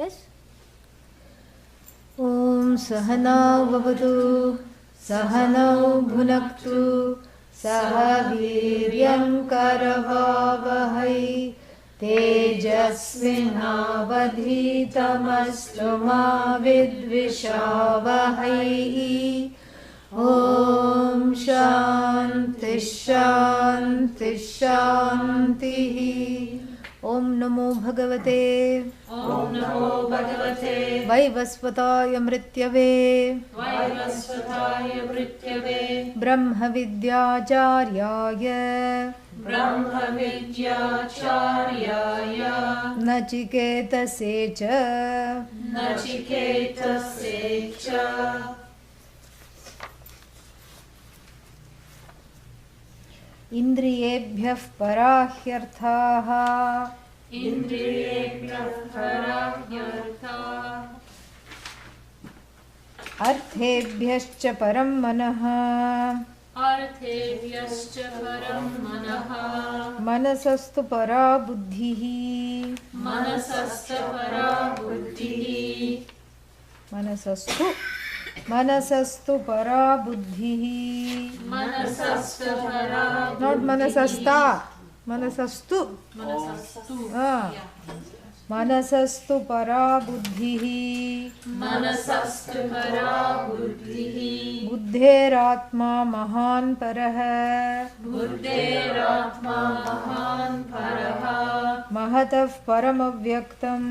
Yes? Om Sahana Vavatu Sahanau Bhunaktu Sahaviryam Karavavahai Tejasvinavadhitamastu ma vidvishavahai. Om Shanti Shanti Shanti. Om Namo Bhagavate Om Namo Bhagavate Vaivasvataya Mrityave Vaivasvataya Mrityave Brahma Vidyacharya Brahma Vidyacharya Nachiketase cha Nachiketase cha Indriyebhyah parahyarthaha Indriyebhyah parahyarthaha Arthebhyascha param manaha Arthebhyascha param manaha Manasastu para buddhihi Manasasta para buddhihi Manasastu para buddhihi. Manasasta para Not manasasta. Manasastu. Manasastu Manasastu para buddhihi. Manasastu para buddhihi Buddheratma mahan parah. Buddheratma mahan paraha Mahatav paramavyaktam.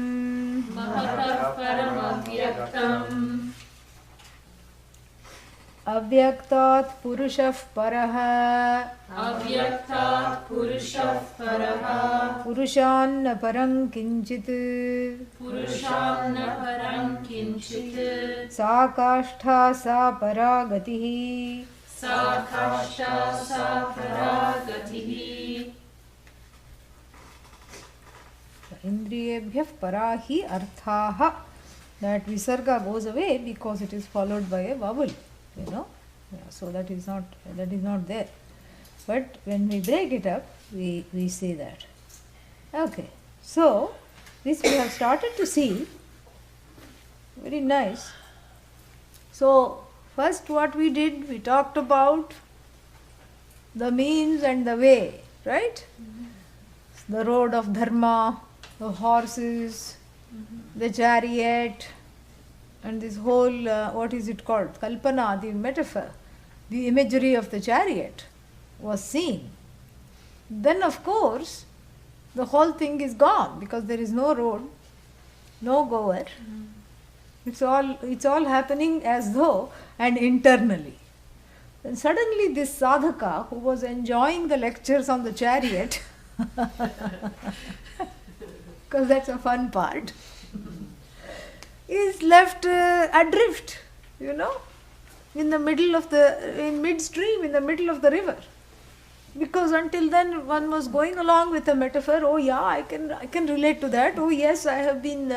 Mahatav paramavyaktam Avyaktat purushah parah. Avyaktat purushah paraha Purushanna parang kinchit. Purushanna parang kinchit Sa kashtha sa paragatihi. Sa kasha sa paragatihi Indriyebhyah parahi arthaha. That visarga goes away because it is followed by a vowel. So that is not there. But when we break it up, we say that. Okay. So this we have started to see. Very nice. So first what we did, we talked about the means and the way, right? The road of dharma, the horses, the chariot, and this whole, what is it called? Kalpana, the metaphor, the imagery of the chariot was seen. Then of course, the whole thing is gone because there is no road, no goer. It's all happening as though and internally. Then suddenly this sadhaka who was enjoying the lectures on the chariot, because that's a fun part, is left adrift, in midstream, in the middle of the river. Because until then one was going along with a metaphor. Oh yeah, I can relate to that. Oh yes, I have been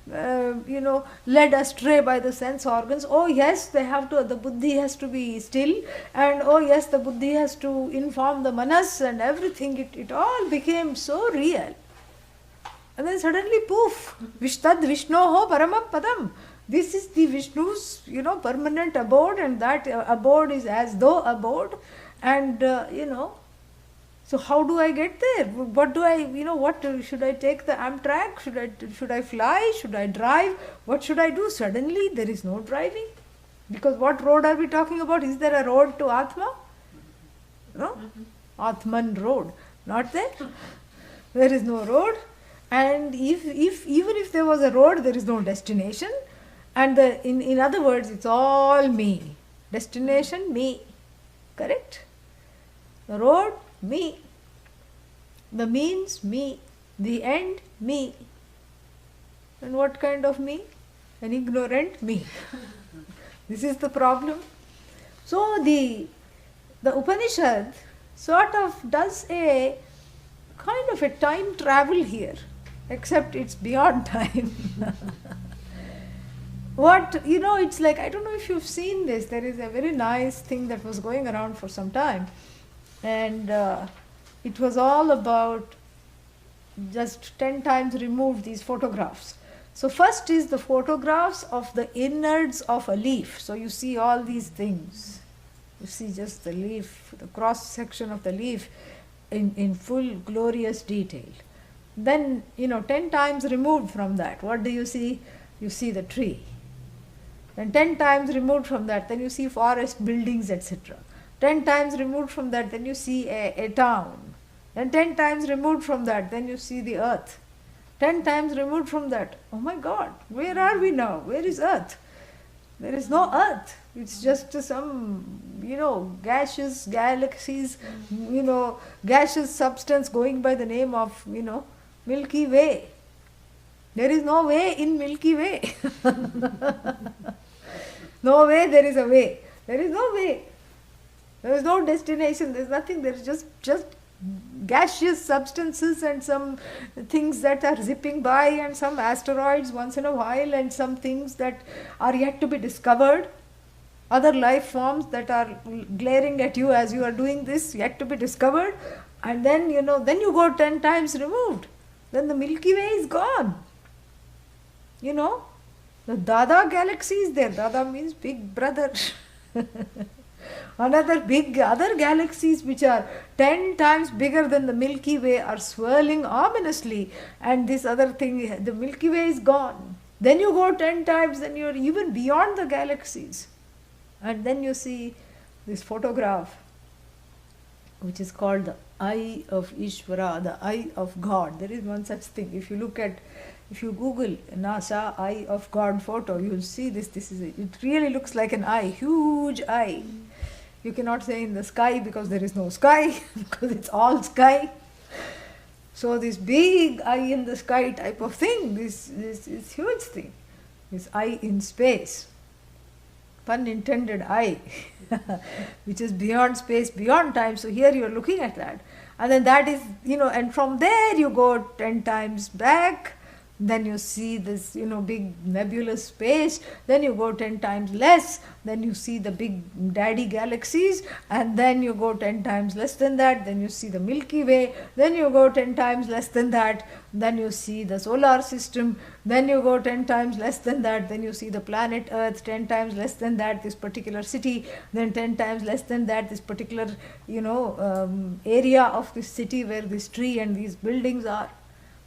led astray by the sense organs. Oh yes, the buddhi has to be still, and oh yes, the buddhi has to inform the manas and everything. It all became so real. And then suddenly, poof, Vishtad Vishnoho Paramam Padam. This is the Vishnu's, permanent abode, and that abode is as though abode. And, so how do I get there? What do I, should I take the Amtrak? Should I fly? Should I drive? What should I do? Suddenly, there is no driving. Because what road are we talking about? Is there a road to Atma? No? Atman road. Not there. There is no road. And even if there was a road, there is no destination. And in other words, it's all me. Destination, me. Correct? The road, me. The means, me. The end, me. And what kind of me? An ignorant me. This is the problem. So the Upanishad sort of does a kind of a time travel here. Except it's beyond time. It's like, I don't know if you've seen this. There is a very nice thing that was going around for some time. And it was all about just 10 times removed these photographs. So first is the photographs of the innards of a leaf. So you see all these things. You see just the leaf, the cross section of the leaf in full glorious detail. Then, 10 times removed from that, what do you see? You see the tree. Then 10 times removed from that, then you see forest, buildings, etc. 10 times removed from that, then you see a town. Then 10 times removed from that, then you see the earth. 10 times removed from that, oh my God, where are we now? Where is earth? There is no earth. It's just some, gaseous galaxies, gaseous substance going by the name of, Milky Way. There is no way in Milky Way. No way there is a way. There is no way. There is no destination. There is nothing. There is just gaseous substances and some things that are zipping by and some asteroids once in a while and some things that are yet to be discovered. Other life forms that are glaring at you as you are doing this, yet to be discovered. And then, then you go 10 times removed. Then the Milky Way is gone. The Dada galaxy is there. Dada means big brother. Other galaxies which are 10 times bigger than the Milky Way are swirling ominously, and this other thing, the Milky Way is gone. Then you go 10 times, then you are even beyond the galaxies. And then you see this photograph which is called the Eye of Ishvara, the Eye of God. There is one such thing. If you Google NASA Eye of God photo, you will see this. It really looks like an eye, huge eye. You cannot say in the sky because there is no sky, because it's all sky. So this big eye in the sky type of thing, this huge thing, this eye in space, pun intended eye, which is beyond space, beyond time. So here you are looking at that. And then that is, and from there you go 10 times back. Then you see this, big nebulous space. Then you go 10 times less. Then you see the big daddy galaxies. And then you go 10 times less than that. Then you see the Milky Way. Then you go 10 times less than that. Then you see the solar system. Then you go 10 times less than that. Then you see the planet Earth. 10 times less than that, this particular city. Then 10 times less than that, this particular, area of this city where this tree and these buildings are.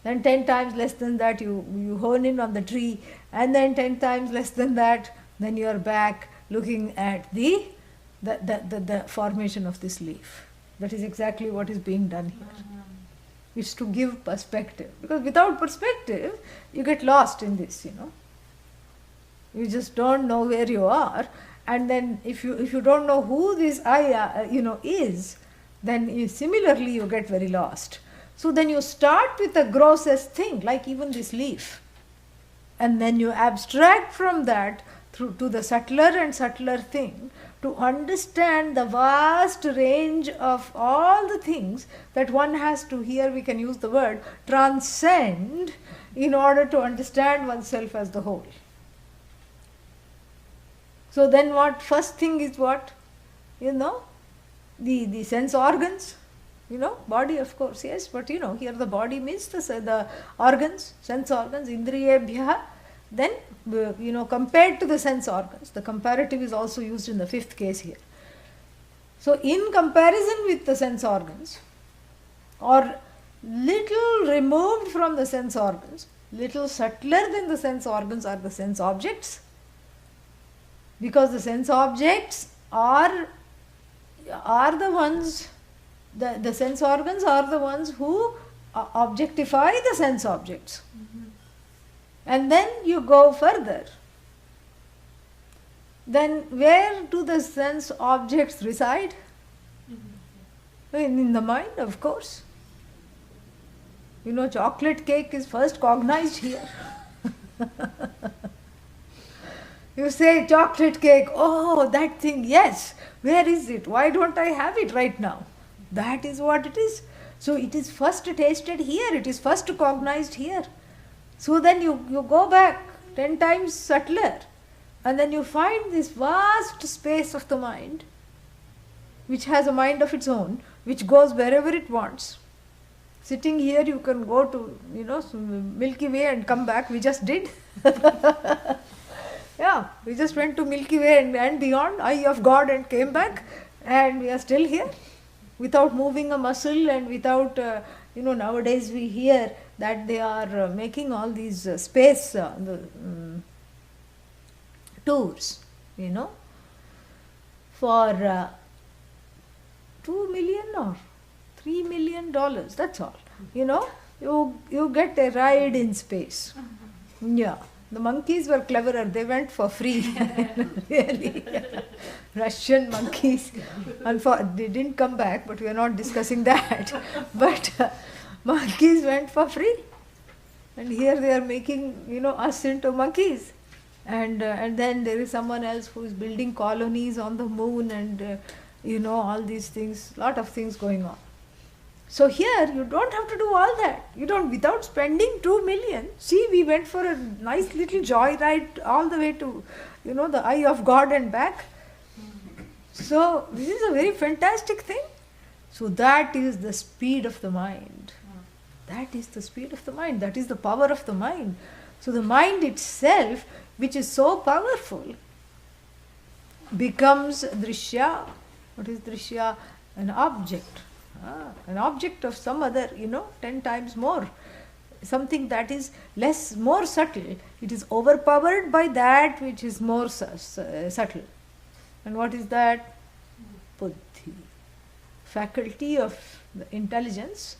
Then 10 times less than that, you hone in on the tree, and then 10 times less than that, then you are back looking at the formation of this leaf. That is exactly what is being done here. It's to give perspective, because without perspective, you get lost in this. You just don't know where you are, and then if you don't know who this I is, then similarly you get very lost. So then you start with the grossest thing, like even this leaf. And then you abstract from that through to the subtler and subtler thing to understand the vast range of all the things that one has to, here we can use the word, transcend in order to understand oneself as the whole. So then what? First thing is what? The sense organs. Body, of course, yes, but here the body means the organs, sense organs, indriyebhya. Then, compared to the sense organs, the comparative is also used in the fifth case here. So, in comparison with the sense organs, or little removed from the sense organs, little subtler than the sense organs are the sense objects, because the sense objects are the ones. The sense organs are the ones who objectify the sense objects. Mm-hmm. And then you go further. Then where do the sense objects reside? Mm-hmm. In the mind, of course. Chocolate cake is first cognized here. You say chocolate cake, oh, that thing, yes. Where is it? Why don't I have it right now? That is what it is. So it is first tasted here, it is first cognized here. So then you go back 10 times subtler, and then you find this vast space of the mind, which has a mind of its own, which goes wherever it wants. Sitting here, you can go to, Milky Way and come back. We just did. Yeah, we just went to Milky Way and beyond, eye of God, and came back, and we are still here without moving a muscle and without, nowadays we hear that they are making all these space tours, for $2 million or $3 million, that's all. You get a ride in space. Yeah. The monkeys were cleverer, they went for free. Really. Russian monkeys. They didn't come back, but we are not discussing that. But monkeys went for free. And here they are making, us into monkeys. And then there is someone else who is building colonies on the moon and, all these things, lot of things going on. So here you don't have to do all that. You don't, without spending 2 million. See, we went for a nice little joyride all the way to, the eye of God and back. So this is a very fantastic thing. So that is the speed of the mind. That is the speed of the mind. That is the power of the mind. So the mind itself, which is so powerful, becomes drishya. What is drishya? An object. An object of some other, 10 times more. Something that is more subtle. It is overpowered by that which is more subtle. And what is that? Buddhi. Faculty of the intelligence,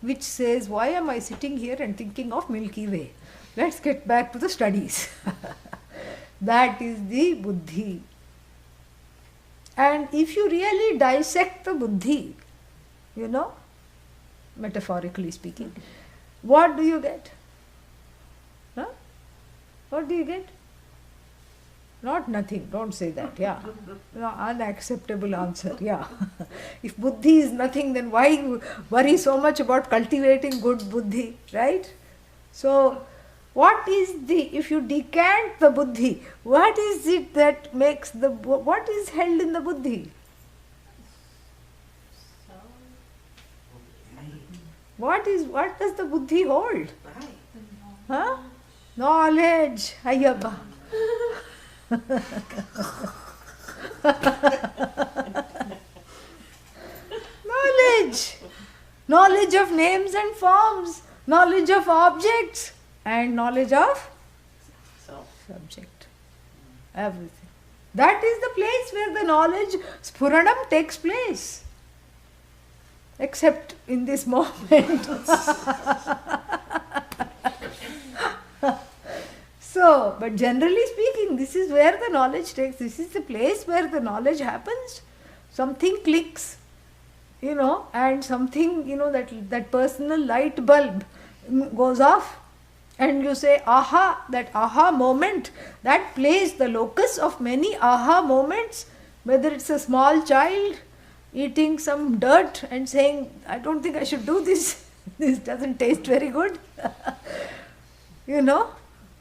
which says, why am I sitting here and thinking of Milky Way? Let's get back to the studies. That is the buddhi. And if you really dissect the buddhi, metaphorically speaking, what do you get? Huh? What do you get? Not nothing, don't say that, yeah. No, unacceptable answer, yeah. If buddhi is nothing, then why worry so much about cultivating good buddhi, right? So, what is if you decant the buddhi, what is it that makes what is held in the buddhi? What does the buddhi hold? Huh? Knowledge. Ayyabba. Knowledge. Knowledge of names and forms. Knowledge of objects. And knowledge of subject. Everything. That is the place where the knowledge, sphuranam, takes place. Except in this moment. So, but generally speaking, this is where the knowledge takes, this is the place where the knowledge happens. Something clicks, and something, that personal light bulb goes off, and you say, aha, that aha moment, that place, the locus of many aha moments, whether it's a small child eating some dirt and saying, I don't think I should do this, this doesn't taste very good,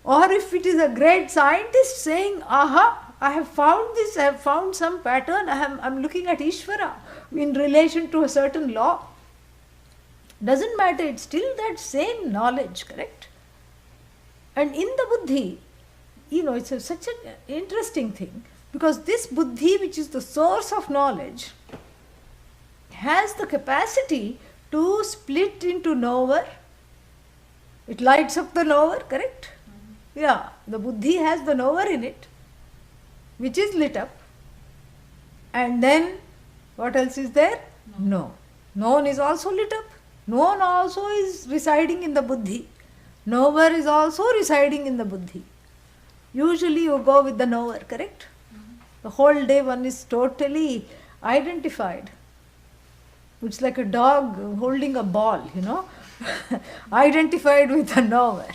or if it is a great scientist saying, aha, I have found this, I have found some pattern, I'm looking at Ishvara in relation to a certain law. Doesn't matter, it's still that same knowledge, correct? And in the buddhi, it's such an interesting thing, because this buddhi, which is the source of knowledge, has the capacity to split into knower. It lights up the knower, correct? Yeah, the buddhi has the knower in it, which is lit up. And then, what else is there? No. Known is also lit up. Known also is residing in the buddhi. Knower is also residing in the buddhi. Usually you go with the knower, correct? The whole day one is totally identified. It's like a dog holding a ball, identified with a knower.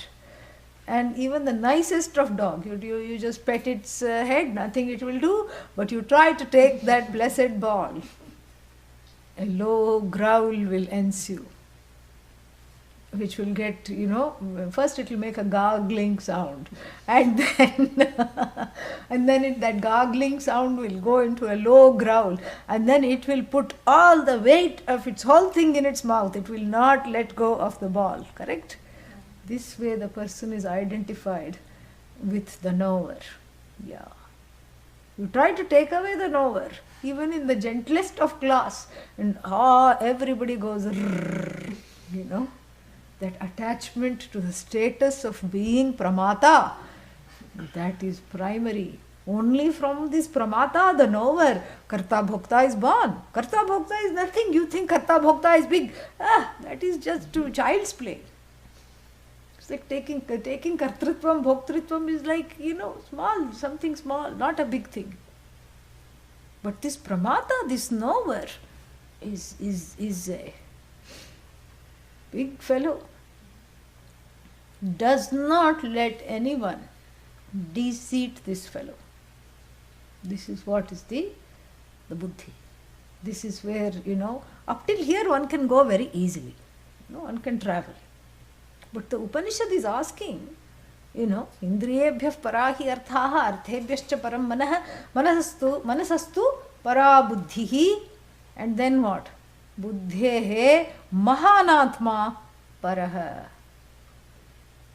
And even the nicest of dog, you just pet its head, nothing it will do, but you try to take that blessed ball. A low growl will ensue. which will get, first it will make a gargling sound, and then that gargling sound will go into a low growl, and then it will put all the weight of its whole thing in its mouth. It will not let go of the ball, correct? This way the person is identified with the knower. Yeah. You try to take away the knower, even in the gentlest of class, and everybody goes, that attachment to the status of being pramata, that is primary. Only from this pramata, the knower, karta bhokta is born. Karta bhokta is nothing. You think karta bhokta is big. That is just child's play. It's like taking kartritvam, bhoktritvam is like, small, something small, not a big thing. But this pramata, this knower, is a big fellow. Does not let anyone deceit this fellow. This is what is the buddhi. This is where, up till here one can go very easily. One can travel. But the Upanishad is asking, indriyebhyah parahi arthaha arthebhyascha param manasastu para buddhihi, and then what? Buddhehe mahanatma paraha.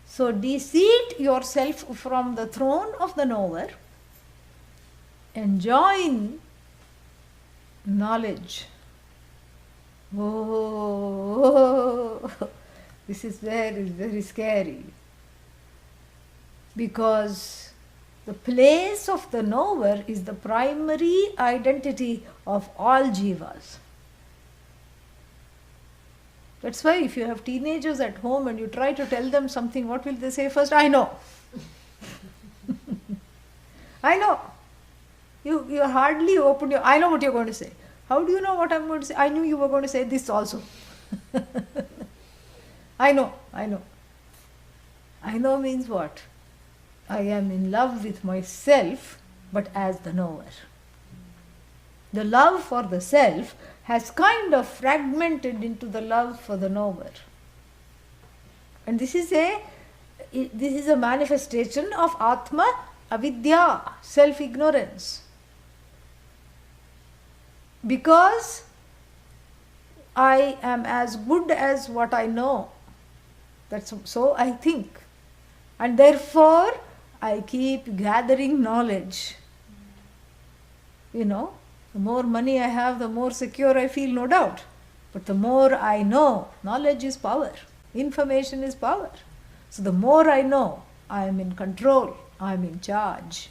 So deceit yourself from the throne of the knower and join knowledge. This is very, very scary. Because the place of the knower is the primary identity of all jivas. That's why if you have teenagers at home and you try to tell them something, what will they say first? I know. I know. You hardly open your... I know what you're going to say. How do you know what I'm going to say? I knew you were going to say this also. I know. I know means what? I am in love with myself, but as the knower. The love for the self has kind of fragmented into the love for the knower. And this is a manifestation of Atma avidya, self-ignorance. Because I am as good as what I know. So I think. And therefore, I keep gathering knowledge. The more money I have, the more secure I feel, no doubt. But the more I know, knowledge is power. Information is power. So the more I know, I am in control. I am in charge.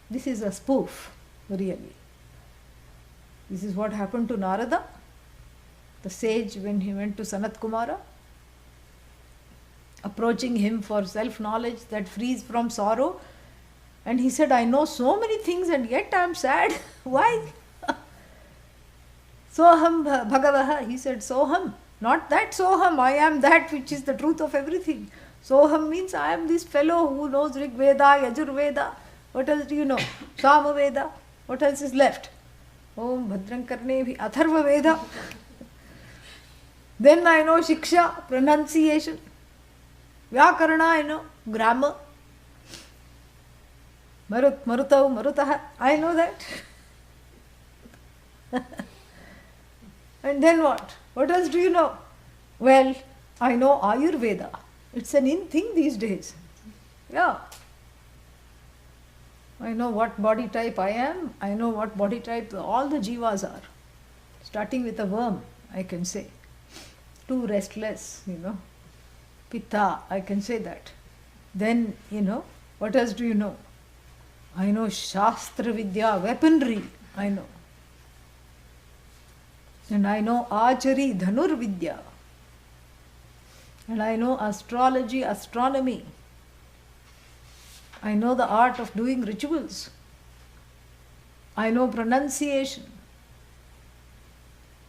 This is a spoof, really. This is what happened to Narada, the sage, when he went to Sanat Kumara, approaching him for self-knowledge that frees from sorrow. And he said, I know so many things and yet I am sad. Why? Soham Bhagavaha. He said, Soham. Not that Soham. I am that which is the truth of everything. Soham means I am this fellow who knows Rig Veda, Yajur Veda. What else do you know? Sama Veda. What else is left? Om Bhadram Karne Bhi Atharva Veda. Then I know Shiksha, pronunciation. Vyakarana I know, grammar. Marutau, Marutaha, I know that. And then what? What else do you know? Well, I know Ayurveda. It's an in thing these days. Yeah. I know what body type I am. I know what body type all the jivas are. Starting with a worm, I can say. Too restless, Pitta, I can say that. Then, what else do you know? I know Shastra Vidya, weaponry, I know. And I know Archery, Dhanur Vidya. And I know astrology, astronomy. I know the art of doing rituals. I know pronunciation.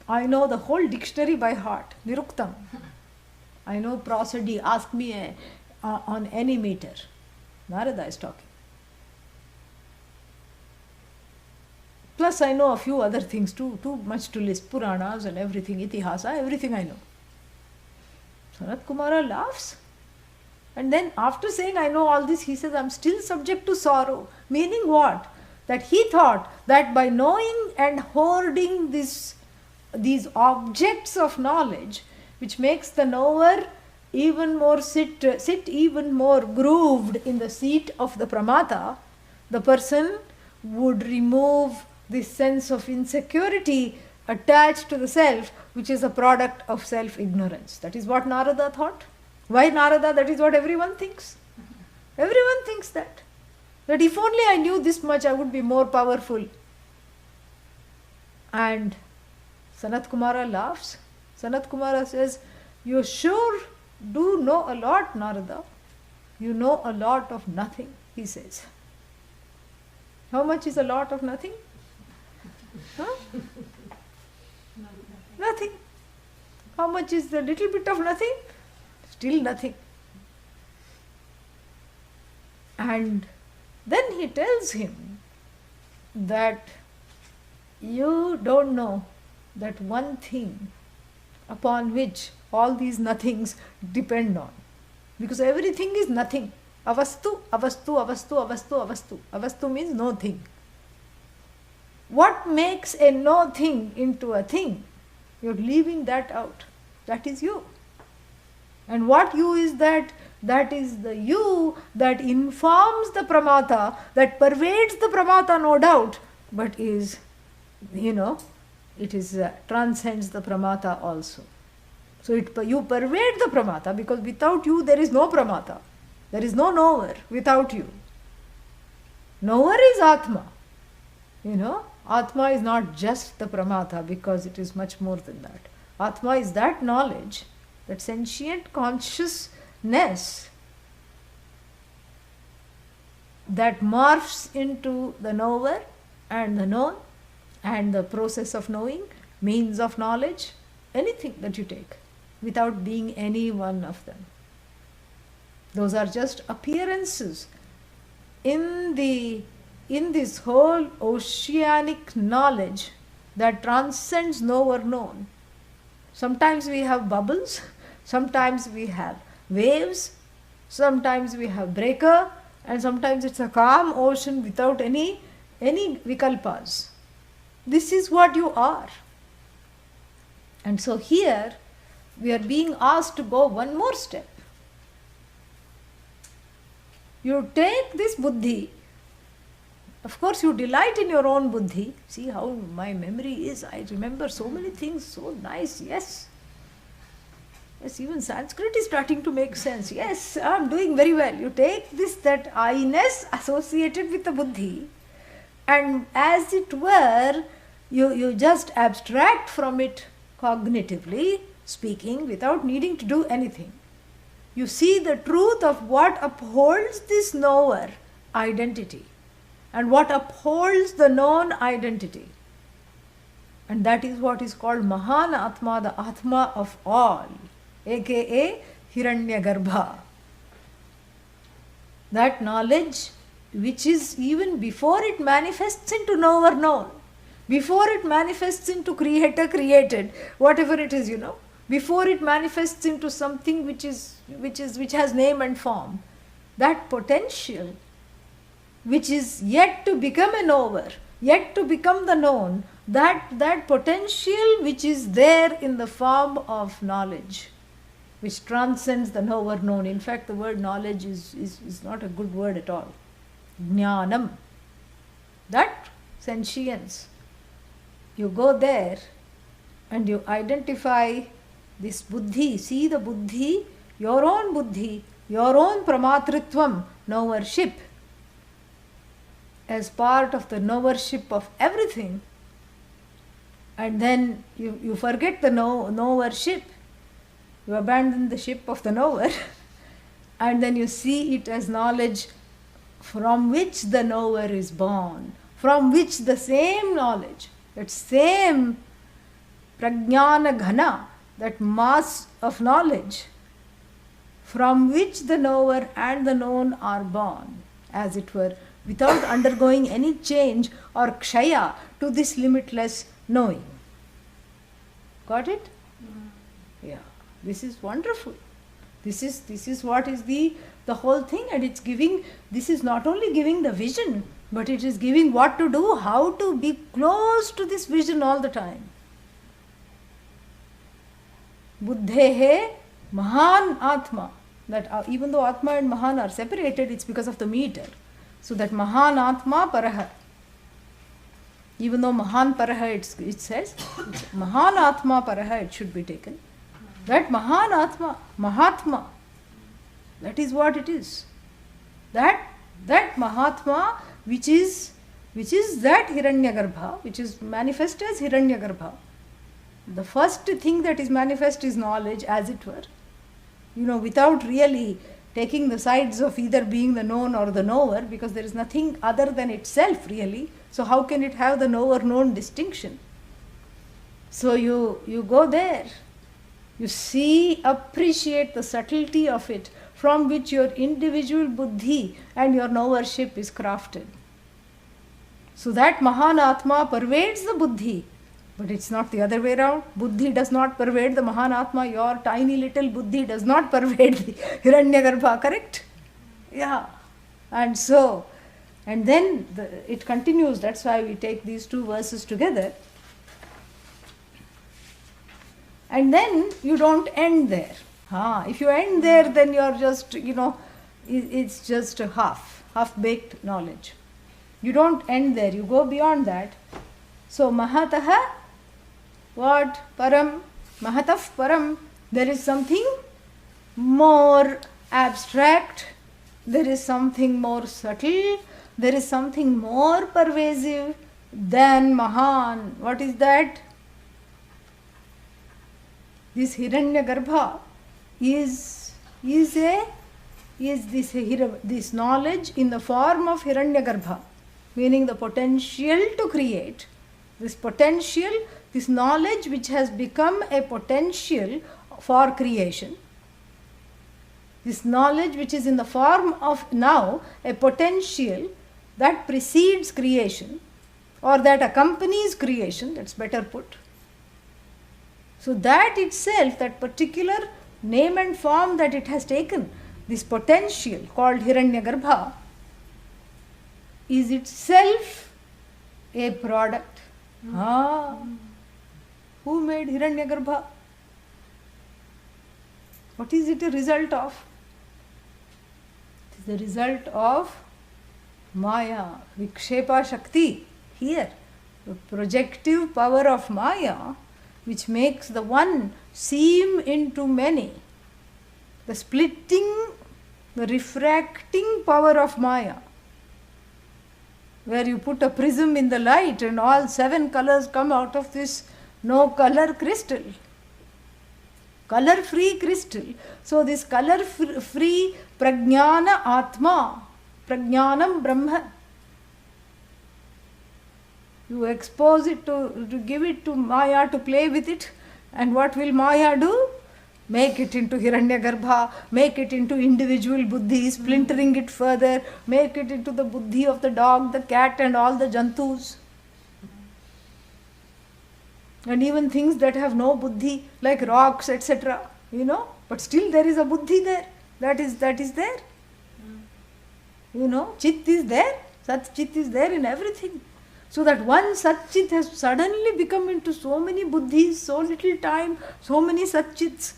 I know the whole dictionary by heart, Niruktam. I know prosody, ask me on any meter. Narada is talking. Plus I know a few other things too much to list, Puranas and everything, Itihasa, everything I know. Sanat Kumara laughs. And then after saying, I know all this, he says, I'm still subject to sorrow. Meaning what? That he thought that by knowing and hoarding these objects of knowledge, which makes the knower even more sit even more grooved in the seat of the pramata, the person would remove this sense of insecurity attached to the self, which is a product of self-ignorance. That is what Narada thought. Why Narada? That is what everyone thinks. Everyone thinks that. That if only I knew this much, I would be more powerful. And Sanat Kumara laughs. Sanat Kumara says, you sure do know a lot, Narada. You know a lot of nothing, he says. How much is a lot of nothing? Huh? Nothing. How much is the little bit of nothing? Still nothing. And then he tells him that you don't know that one thing upon which all these nothings depend on. Because everything is nothing. Avastu, avastu, avastu, avastu, avastu. Avastu means no thing. What makes a no thing into a thing? You're leaving that out. That is you. And what you is that? That is the you that informs the pramata, that pervades the pramata, no doubt, but is, it is transcends the pramata also. So you pervade the pramata, because without you there is no pramata. There is no knower without you. Knower is Atma. Atma is not just the pramata, because it is much more than that. Atma is that knowledge, that sentient consciousness that morphs into the knower and the known and the process of knowing, means of knowledge, anything that you take, without being any one of them. Those are just appearances in this whole oceanic knowledge that transcends knower known. Sometimes we have bubbles, sometimes we have waves, sometimes we have breaker, and sometimes it's a calm ocean without any vikalpas. This is what you are. And so here we are being asked to go one more step. You take this buddhi. Of course, you delight in your own buddhi. See how my memory is. I remember so many things, so nice. Yes, even Sanskrit is starting to make sense. Yes, I'm doing very well. You take that I-ness associated with the buddhi, and as it were, you just abstract from it cognitively speaking, without needing to do anything. You see the truth of what upholds this knower identity and what upholds the known identity. And that is what is called Mahan Atma, the Atma of all, aka Hiranyagarbha. That knowledge which is even before it manifests into knower known, before it manifests into creator created, whatever it is, before it manifests into something which has name and form, that potential which is yet to become a knower, yet to become the known, that potential which is there in the form of knowledge, which transcends the knower known. In fact, the word knowledge is not a good word at all. Jnanam. That sentience. You go there and you identify this buddhi, see the buddhi, your own pramatritvam, knowership, as part of the knowership of everything, and then you forget the knowership, you abandon the ship of the knower, and then you see it as knowledge from which the knower is born, from which the same knowledge, that same prajnana ghana, that mass of knowledge, from which the knower and the known are born, as it were, without undergoing any change or kshaya to this limitless knowing. Got it? Yeah. This is wonderful. This is what is the whole thing, and it's giving, this is not only giving the vision, but it is giving what to do, how to be close to this vision all the time. Buddhehe Mahan Atma. That even though Atma and Mahan are separated, it's because of the meter. So that Mahan Atma Paraha. Even though Mahan Paraha it says, Mahan Atma Paraha it should be taken. That Mahan Atma, Mahatma, that is what it is. That Mahatma which is that Hiranyagarbha, which is manifest as Hiranyagarbha. The first thing that is manifest is knowledge, as it were. Without really taking the sides of either being the known or the knower, because there is nothing other than itself really. So how can it have the knower-known distinction? So you go there. You see, appreciate the subtlety of it, from which your individual buddhi and your knowership is crafted. So that Mahan Atma pervades the buddhi, but it's not the other way around. Buddhi does not pervade the Mahan Atma. Your tiny little buddhi does not pervade the Hiranyagarbha, correct? Yeah. And then it continues. That's why we take these two verses together. And then you don't end there. If you end there, then you're just, it's just a half-baked knowledge. You don't end there. You go beyond that. So, Mahataha, what? Param, Mahataf Param. There is something more abstract. There is something more subtle. There is something more pervasive than Mahan. What is that? This Hiranyagarbha is this knowledge in the form of Hiranyagarbha, meaning the potential to create. This potential, this knowledge which has become a potential for creation. This knowledge which is in the form of now a potential that precedes creation, or that accompanies creation, that's better put. So that itself, that particular name and form that it has taken, this potential called Hiranyagarbha, is itself a product. Who made Hiranyagarbha? What is it a result of? It is the result of Maya, Vikshepa Shakti. Here, the projective power of Maya, which makes the one seem into many. The splitting, the refracting power of Maya, where you put a prism in the light and all 7 colors come out of this no color crystal, color free crystal. So this color free Prajnana Atma, Prajnanam Brahma, you expose it to give it to Maya to play with it, and what will Maya do? Make it into Hiranyagarbha, make it into individual buddhi, splintering it further, make it into the buddhi of the dog, the cat and all the jantus. And even things that have no buddhi, like rocks, etc. But still there is a buddhi there. That is there. Chit is there, Sat Chit is there in everything. So that one Sat Chit has suddenly become into so many buddhis, so little time, so many Sat Chits.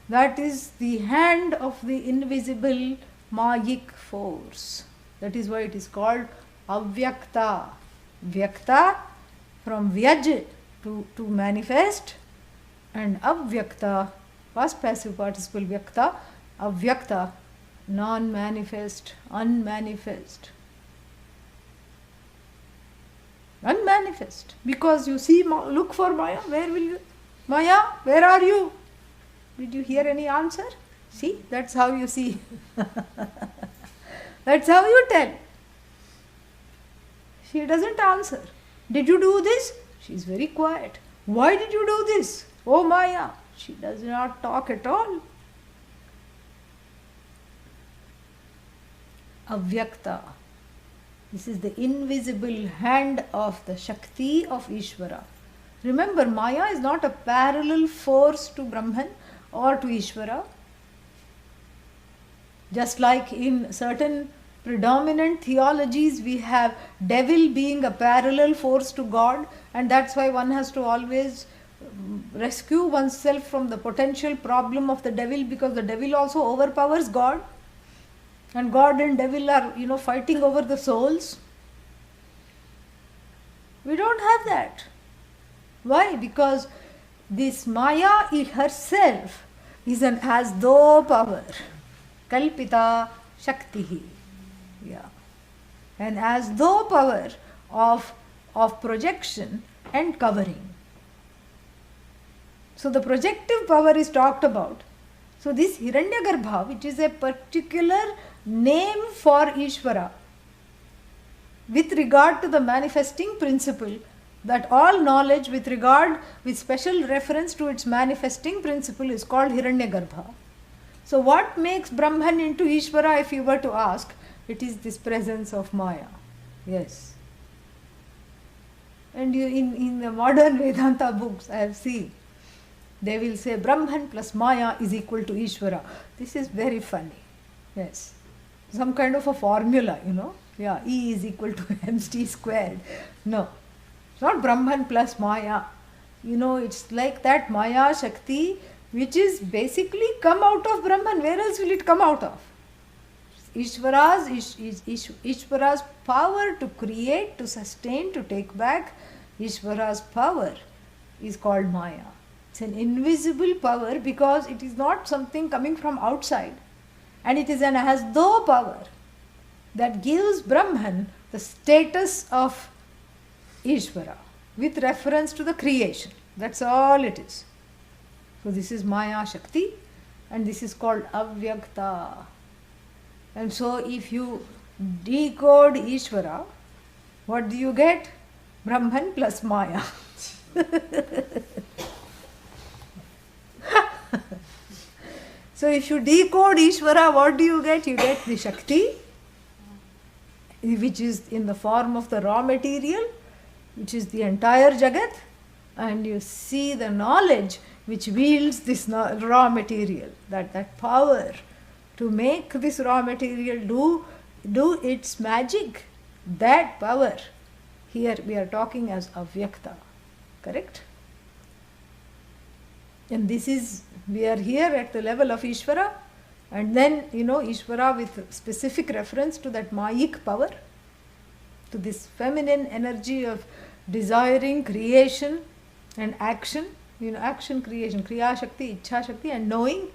That is the hand of the invisible Mayik force. That is why it is called Avyakta. Vyakta from Vyaj to manifest, and Avyakta, past passive participle Vyakta, Avyakta, non-manifest, unmanifest. Unmanifest. Because you see, look for Maya, where will you? Maya, where are you? Did you hear any answer? See, that's how you see. That's how you tell. She doesn't answer. Did you do this? She is very quiet. Why did you do this? Oh Maya. She does not talk at all. Avyakta. This is the invisible hand of the Shakti of Ishvara. Remember, Maya is not a parallel force to Brahman or to Ishvara. Just like in certain predominant theologies, we have devil being a parallel force to God, and that's why one has to always rescue oneself from the potential problem of the devil, because the devil also overpowers God, and God and devil are, fighting over the souls. We don't have that. Why? Because this Maya herself is an as though power. Kalpita Shaktihi. Yeah. An as though power of projection and covering. So the projective power is talked about. So this Hiranyagarbha, which is a particular name for Ishvara, with regard to the manifesting principle, that all knowledge with special reference to its manifesting principle is called Hiranyagarbha. So what makes Brahman into Ishvara, if you were to ask? It is this presence of Maya. Yes. And in the modern Vedanta books, I have seen, they will say Brahman plus Maya is equal to Ishvara. This is very funny. Yes. Some kind of a formula, Yeah, E is equal to mc squared. No. It's not Brahman plus Maya. It's like that Maya Shakti, which is basically come out of Brahman. Where else will it come out of? Ishvara's power to create, to sustain, to take back, Ishvara's power is called Maya. It's an invisible power because it is not something coming from outside, and it is an as though power that gives Brahman the status of Ishvara with reference to the creation. That's all it is. So this is Maya Shakti, and this is called Avyakta. And so if you decode Ishvara, what do you get? Brahman plus Maya. So if you decode Ishvara, what do you get? You get the Shakti, which is in the form of the raw material, which is the entire Jagat, and you see the knowledge which wields this raw material, that power to make this raw material do its magic. That power, here we are talking as Avyakta, correct? And this is, we are here at the level of Ishvara, and then Ishvara with specific reference to that Mayik power, to this feminine energy of desiring, creation and action, action, creation, Kriya Shakti, Ichha Shakti, and knowing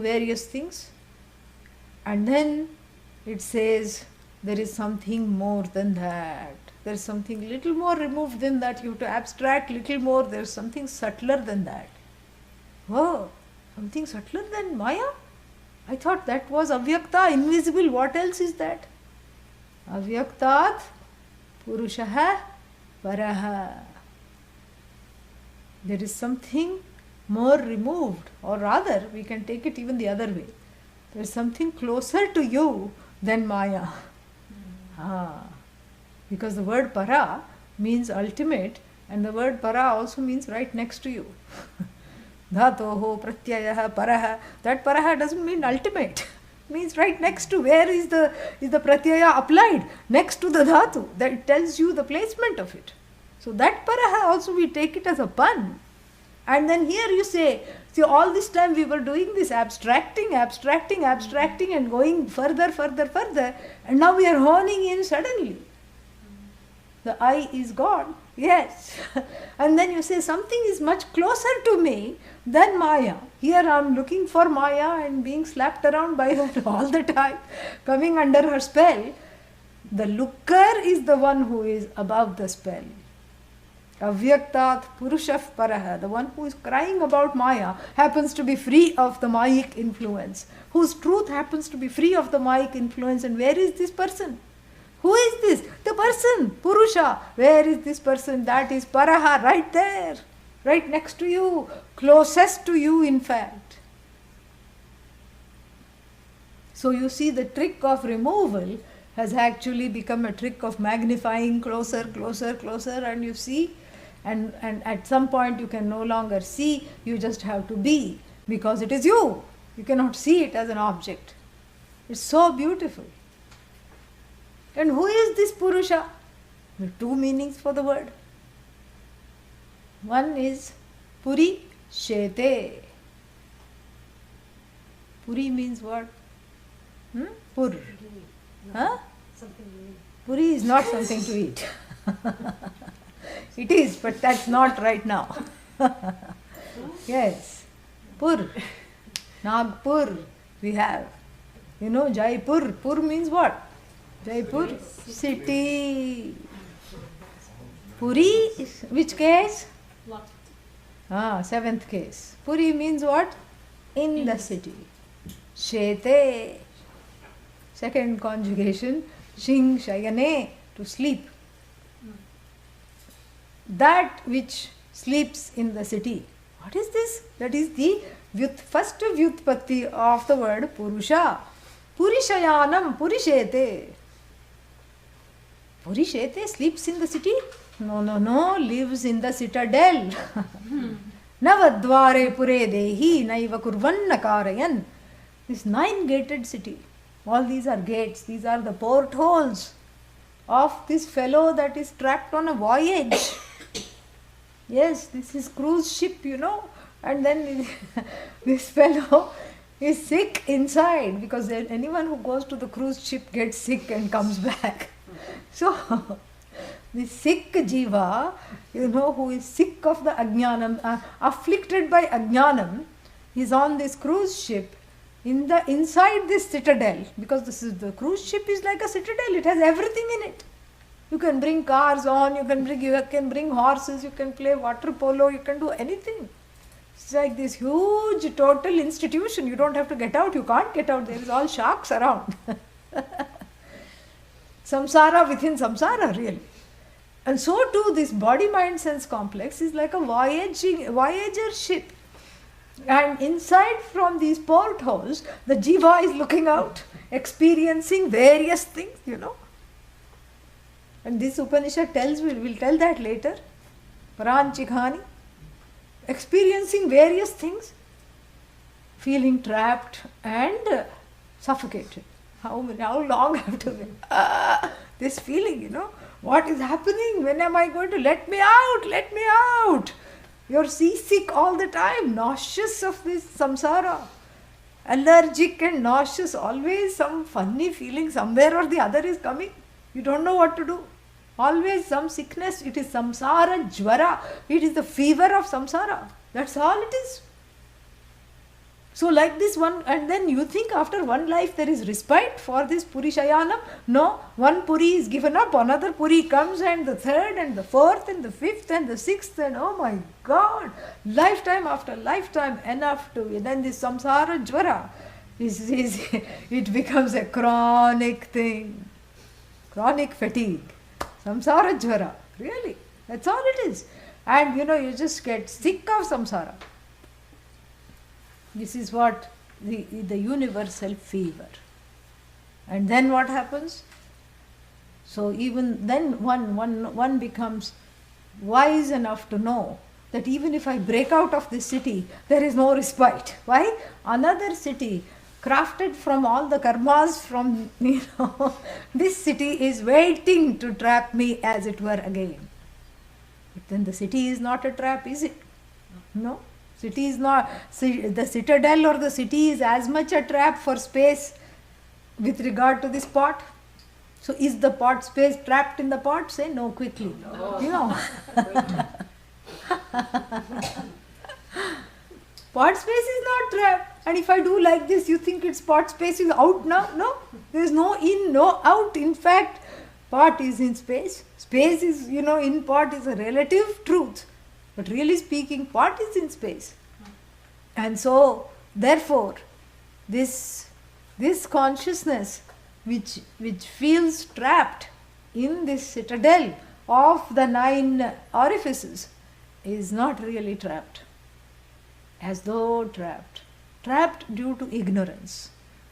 various things. And then it says there is something more than that. There is something little more removed than that. You have to abstract little more. There is something subtler than that. Whoa, something subtler than Maya? I thought that was Avyakta, invisible. What else is that? Avyaktat Purushaha Paraha. There is something more removed, or rather, we can take it even the other way. There is something closer to you than Maya. Because the word Para means ultimate, and the word Para also means right next to you. Dhatoho Pratyayah Paraha. That Paraha doesn't mean ultimate. Means right next to. Where is the Pratyaya applied? Next to the Dhatu. That tells you the placement of it. So that Paraha also we take it as a pun. And then here you say, see, all this time we were doing this abstracting and going further, and now we are honing in suddenly. The I is God. Yes. And then you say something is much closer to me than Maya. Here I am looking for Maya and being slapped around by her all the time, coming under her spell. The looker is the one who is above the spell. Avyaktat Purushah Paraha, the one who is crying about Maya, happens to be free of the Mayic influence, whose truth happens to be free of the Mayic influence. And where is this person? Who is this? The person, Purusha. Where is this person? That is Paraha, right there, right next to you, closest to you in fact. So you see, the trick of removal has actually become a trick of magnifying closer, and you see, and at some point you can no longer see, you just have to be, because it is you. You cannot see it as an object. It's so beautiful. And who is this Purusha? There are two meanings for the word. One is Puri Shete. Puri means what? Pur. Huh? Puri is not something to eat. It is, but that's not right now. Yes. Pur. Nagpur we have. You know, Jaipur. Pur means what? Jaipur city. Puri, which case? Seventh case. Puri means what? In the city. Shete. Second conjugation. Shing Shayane, to sleep. That which sleeps in the city. What is this? That is the first vyutpatti of the word Purusha. Purishayanam, Purishete. Purishete sleeps in the city? No, lives in the citadel. Navadvare pure dehi naiva kurvanna karayan. This 9-gated city. All these are gates. These are the portholes of this fellow that is trapped on a voyage. Yes, this is cruise ship, and then this fellow is sick inside, because anyone who goes to the cruise ship gets sick and comes back. So, the sick jiva, who is sick of the ajnanam, afflicted by ajnanam, is on this cruise ship inside this citadel, because the cruise ship is like a citadel. It has everything in it. You can bring cars on, you can bring horses, you can play water polo, you can do anything. It's like this huge total institution. You don't have to get out. You can't get out. There is all sharks around. Samsara within samsara, really. And so too, this body, mind, sense complex is like a voyager ship. And inside from these portholes, the jiva is looking out, experiencing various things, And this Upanishad will tell that later. Paranchikhani. Experiencing various things, feeling trapped and suffocated. How long have to be? This feeling, what is happening? When am I going to let me out? Let me out. You're seasick all the time, nauseous of this samsara, allergic and nauseous. Always some funny feeling somewhere or the other is coming. You don't know what to do. Always some sickness. It is samsara jvara. It is the fever of samsara. That's all it is. So like this one, and then you think after one life there is respite for this Purishayanam. No, one Puri is given up, another Puri comes, and the third and the fourth and the fifth and the sixth, and oh my God, lifetime after lifetime, enough to, then this samsara jvara, it becomes a chronic thing, chronic fatigue. Samsara jvara, really, that's all it is. And you just get sick of samsara. This is what the universal fever. And then what happens? So even then one becomes wise enough to know that even if I break out of this city, there is no respite. Why? Another city, crafted from all the karmas from, this city is waiting to trap me as it were again. But then the city is not a trap, is it? No. City is not, the citadel or the city is as much a trap for space with regard to this pot. So is the pot space trapped in the pot? Say no quickly. No. Pot space is not trapped. And if I do like this, you think it's pot space is out now? No. There is no in, no out. In fact, pot is in space. Space is, in pot is a relative truth. But really speaking, pot is in space. And so, therefore, this consciousness which feels trapped in this citadel of the 9 orifices is not really trapped. As though trapped. Trapped due to ignorance.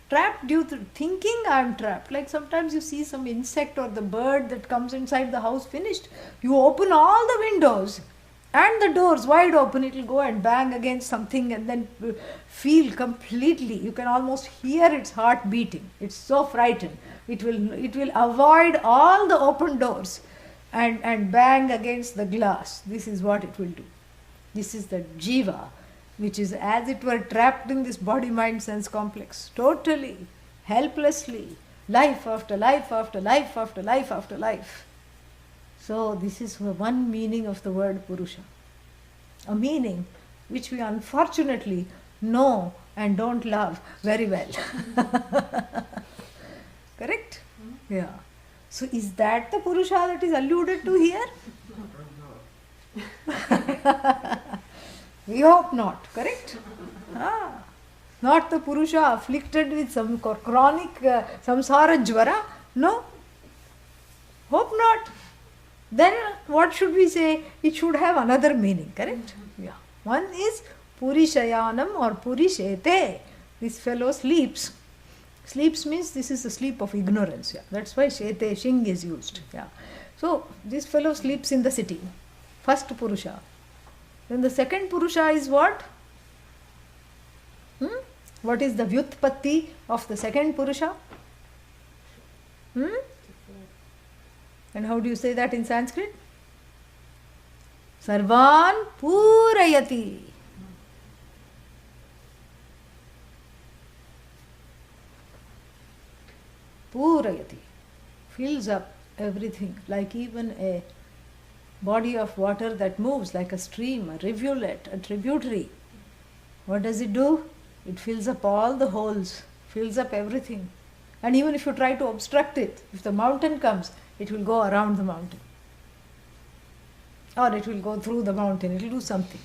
Trapped due to thinking I am trapped. Like sometimes you see some insect or the bird that comes inside the house finished. You open all the windows And the doors wide open, it will go and bang against something and then feel completely, you can almost hear its heart beating. It's so frightened. It will avoid all the open doors and bang against the glass. This is what it will do. This is the jiva, which is as it were trapped in this body mind sense complex, totally, helplessly, life after life after life after life after life. So this is one meaning of the word Purusha. A meaning which we unfortunately know and don't love very well. Correct? Yeah. So is that the Purusha that is alluded to here? We hope not. Correct? Not the Purusha afflicted with some chronic samsara jvara. No. Hope not. Then what should we say? It should have another meaning, correct? Yeah. One is Purishayanam or Purishete. This fellow sleeps. Sleeps means this is the sleep of ignorance. Yeah. That's why Shete, Shing is used. Yeah. So this fellow sleeps in the city. First Purusha. Then the second Purusha is what? What is the Vyutpatti of the second Purusha? And how do you say that in Sanskrit? Sarvan Purayati. Purayati. Fills up everything, like even a body of water that moves, like a stream, a rivulet, a tributary. What does it do? It fills up all the holes, fills up everything. And even if you try to obstruct it, if the mountain comes, it will go around the mountain. Or it will go through the mountain, it will do something.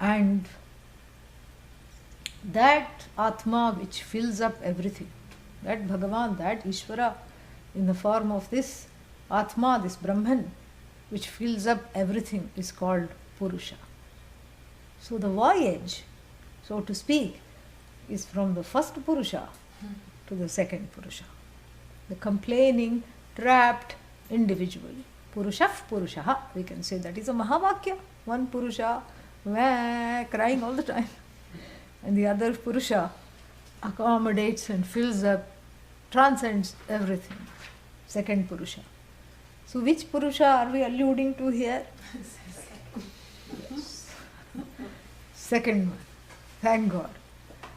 And that Atma which fills up everything, that Bhagavan, that Ishvara, in the form of this Atma, this Brahman, which fills up everything, is called Purusha. So the voyage, so to speak, is from the first Purusha to the second Purusha. The complaining, trapped individual. Purushah Purushaha, we can say that is a Mahavakya. One Purusha, crying all the time. And the other Purusha accommodates and fills up, transcends everything. Second Purusha. So which Purusha are we alluding to here? Yes. Second one. Thank God.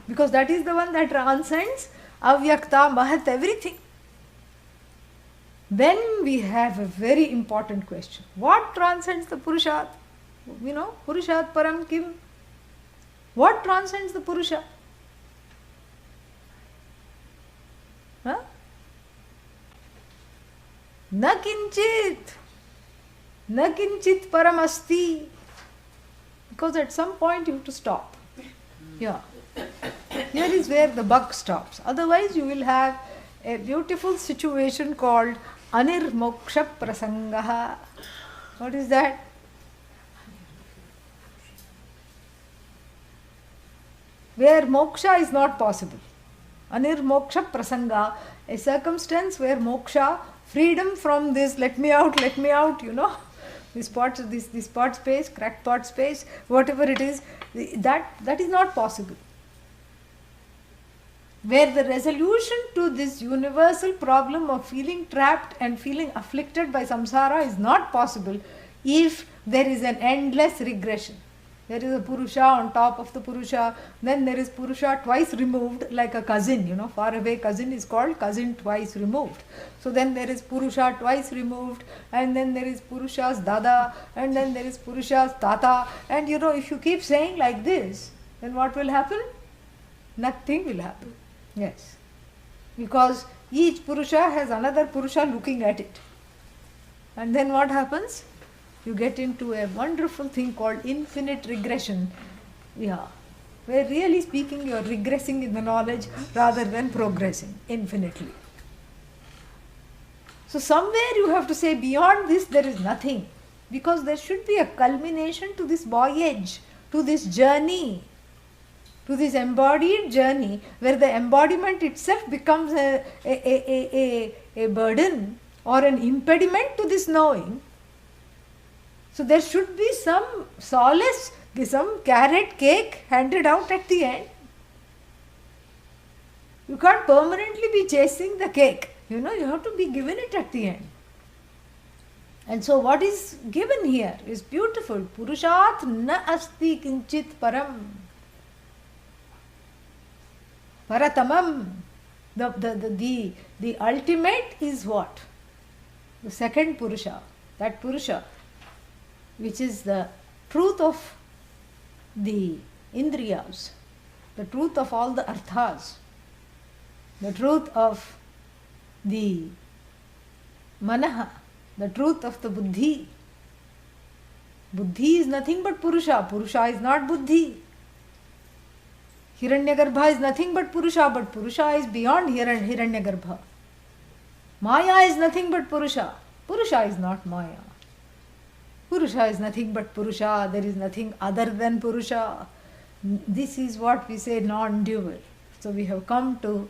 Because that is the one that transcends avyakta, mahat, everything. Then we have a very important question. What transcends the Purushat? Purushat param kim? What transcends the Purusha? Na kinchit param asti. Because at some point you have to stop. Yeah. Here is where the buck stops. Otherwise you will have a beautiful situation called Anirmoksha Prasangaha. What is that? Where moksha is not possible. Anirmoksha Prasanga, a circumstance where moksha, freedom from this, let me out, this pot space, cracked pot space, whatever it is, that is not possible. Where the resolution to this universal problem of feeling trapped and feeling afflicted by samsara is not possible if there is an endless regression. There is a Purusha on top of the Purusha, then there is Purusha twice removed, like a cousin, far away cousin is called cousin twice removed. So then there is Purusha twice removed, and then there is Purusha's Dada, and then there is Purusha's Tata, and if you keep saying like this, then what will happen? Nothing will happen. Yes. Because each Purusha has another Purusha looking at it. And then what happens? You get into a wonderful thing called infinite regression. Yeah. Where really speaking you are regressing in the knowledge rather than progressing infinitely. So somewhere you have to say beyond this there is nothing. Because there should be a culmination to this voyage, to this journey, to this embodied journey where the embodiment itself becomes a burden or an impediment to this knowing. So there should be some solace, some carrot cake handed out at the end. You can't permanently be chasing the cake. You have to be given it at the end. And so what is given here is beautiful. Purushat na asti kinchit param. Paratamam. The ultimate is what? The second Purusha. That Purusha, which is the truth of the Indriyas, the truth of all the arthas, the truth of the Manaha, the truth of the Buddhi. Buddhi is nothing but Purusha. Purusha is not Buddhi. Hiranyagarbha is nothing but but Purusha is beyond Hiranyagarbha. Maya is nothing but Purusha. Purusha is not Maya. Purusha is nothing but Purusha. There is nothing other than Purusha. This is what we say non-dual. So we have come to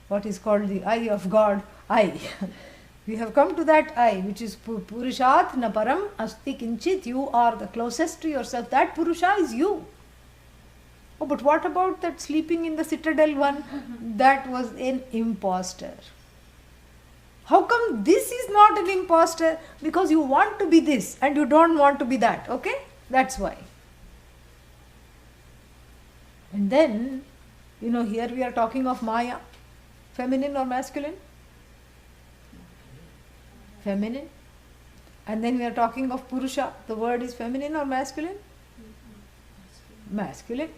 what is called the eye of God, I. We have come to that I, which is Purushat na param asti kinchit. You are the closest to yourself. That Purusha is you. Oh, but what about that sleeping in the citadel one? That was an imposter. How come this is not an imposter? Because you want to be this and you don't want to be that. Okay? That's why. And then, here we are talking of Maya. Feminine or masculine? Feminine. And then we are talking of Purusha. The word is feminine or masculine? Masculine.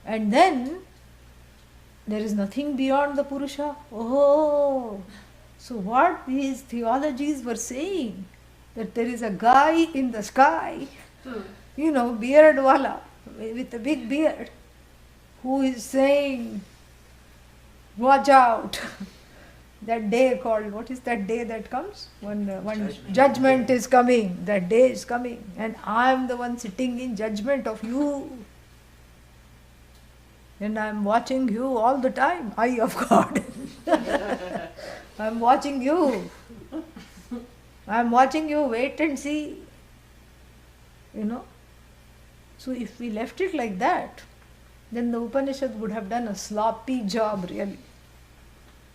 And then there is nothing beyond the Purusha. Oh, so what these theologies were saying, that there is a guy in the sky, beard wala, with a big beard, who is saying, watch out. That day called, what is that day that comes? When judgment is coming, that day is coming, and I am the one sitting in judgment of you. And I am watching you all the time, eye of God. I am watching you. I am watching you, wait and see. So if we left it like that, then the Upanishad would have done a sloppy job really.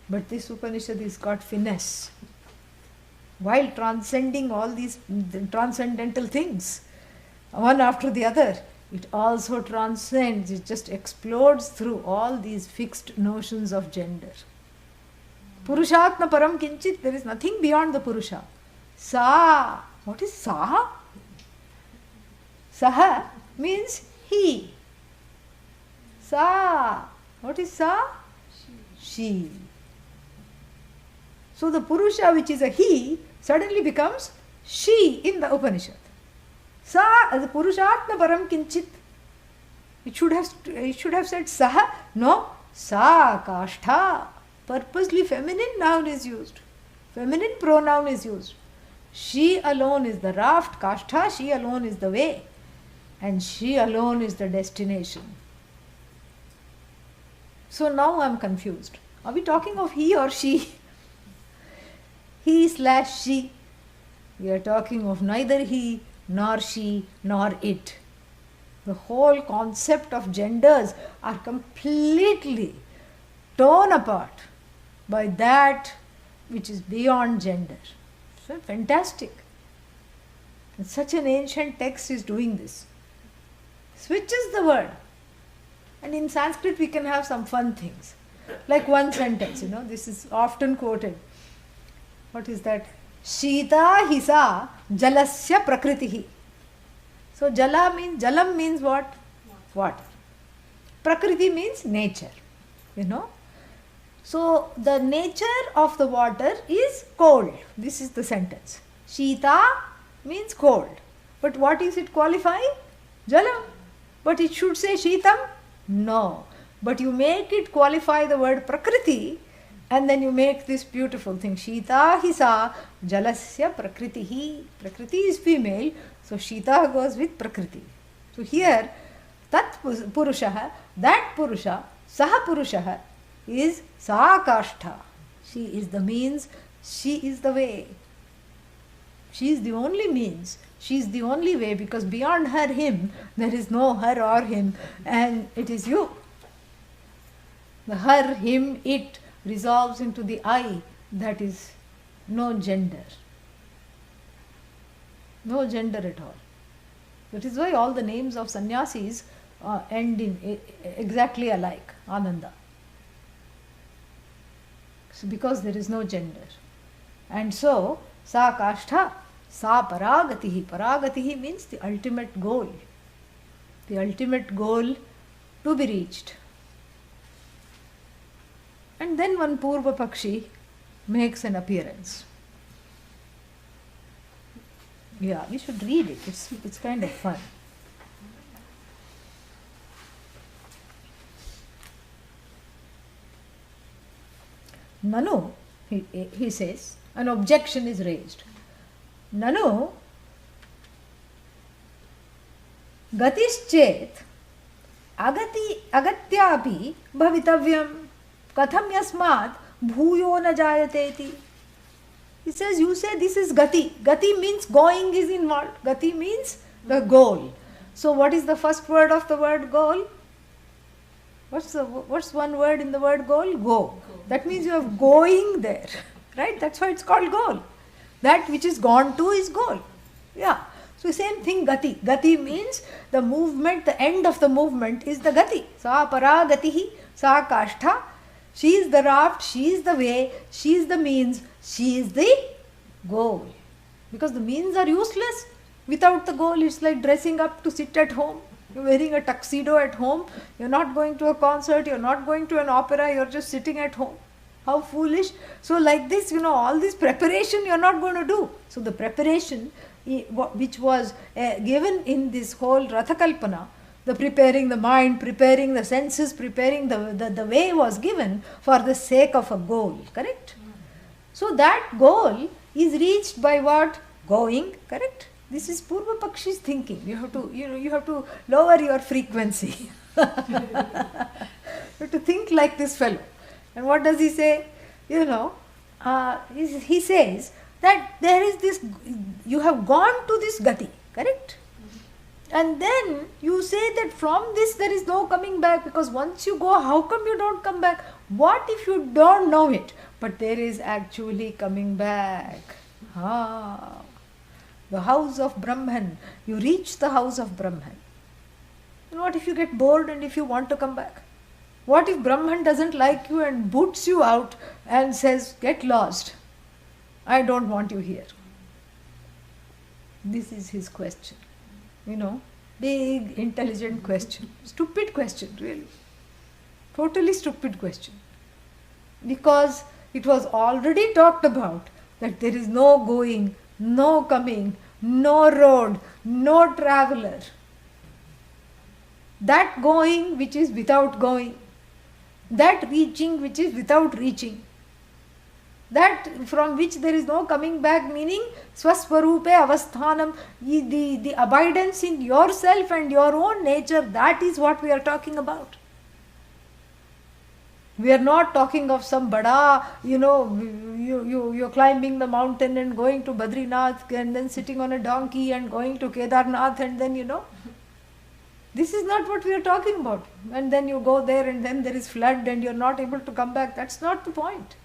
But this Upanishad has got finesse. While transcending all these transcendental things, one after the other, it also transcends, it just explodes through all these fixed notions of gender. Purushatna param kinchit, there is nothing beyond the Purusha. Sa, what is Sa? Saha means he. Sa, what is Sa? She. So the Purusha, which is a he, suddenly becomes she in the Upanishad. Sa, the Purushatna param kinchit. It should have said Saha. No, Sa kashtha. Purposely feminine noun is used. Feminine pronoun is used. She alone is the raft, kashtha, she alone is the way. And she alone is the destination. So now I am confused. Are we talking of he or she? He/she. We are talking of neither he, nor she, nor it. The whole concept of genders are completely torn apart by that which is beyond gender. So fantastic. And such an ancient text is doing this. Switches the word. And in Sanskrit we can have some fun things. Like one sentence, this is often quoted. What is that? Shita hisa jalasya prakritihi. So jalam means what? Water. Prakriti means nature. So the nature of the water is cold. This is the sentence. Shita means cold. But what is it qualifying? Jalam. But it should say Shitam? No. But you make it qualify the word Prakriti, and then you make this beautiful thing. Shita hisa jalasya prakritihi. Prakriti is female, so Shita goes with Prakriti. So here, tat purushaha, that purusha, saha purushaha, is sa kashtha. She is the means she is the way. She is the only means. She is the only way, because beyond her, him, there is no her or him, and it is you. The her, him, it resolves into the I, that is no gender. No gender at all. That is why all the names of sannyasis end in exactly alike, Ananda. So because there is no gender. And so, sa kashtha, sa paragatihi. Paragatihi means the ultimate goal. The ultimate goal to be reached. And then one Purva Pakshi makes an appearance. Yeah, we should read it. It's kind of fun. Nanu, he says, an objection is raised. Nanu, gatischet agatyapi bhavitavyam katham yasmat bhuyo na jayate iti. He says, you say this is gati. Gati means going is involved. Gati means the goal. So what is the first word of the word goal? What's one word in the word goal? Go. That means you are going there. Right? That's why it's called goal. That which is gone to is goal. Yeah. So same thing, gati. Gati means the movement, the end of the movement is the gati. Sa paragatihi, sa kashtha. She is the raft, she is the way, she is the means, she is the goal. Because the means are useless. Without the goal, it's like dressing up to sit at home. You're wearing a tuxedo at home. You're not going to a concert, you're not going to an opera, you're just sitting at home. How foolish. So like this, all this preparation you're not going to do. So the preparation which was given in this whole Rathakalpana, the preparing the mind, preparing the senses, preparing the way was given for the sake of a goal, correct? So that goal is reached by what? Going, correct? This is Purva Pakshi's thinking. You have to lower your frequency. You have to think like this fellow. And what does he say? He says that there is this, you have gone to this gati, correct? And then you say that from this there is no coming back, because once you go, how come you don't come back? What if you don't know it? But there is actually coming back. The house of Brahman. You reach the house of Brahman. And what if you get bored and if you want to come back? What if Brahman doesn't like you and boots you out and says, get lost? I don't want you here. This is his question. Big, intelligent question. Stupid question, really. Totally stupid question. Because it was already talked about that there is no going, no coming, no road, no traveler. That going which is without going. That reaching which is without reaching. That from which there is no coming back, meaning swaswarupe avasthanam, the abidance in yourself and your own nature, that is what we are talking about. We are not talking of some bada, you're climbing the mountain and going to Badrinath and then sitting on a donkey and going to Kedarnath and then, This is not what we are talking about. And then you go there and then there is flood and you're not able to come back. That's not the point.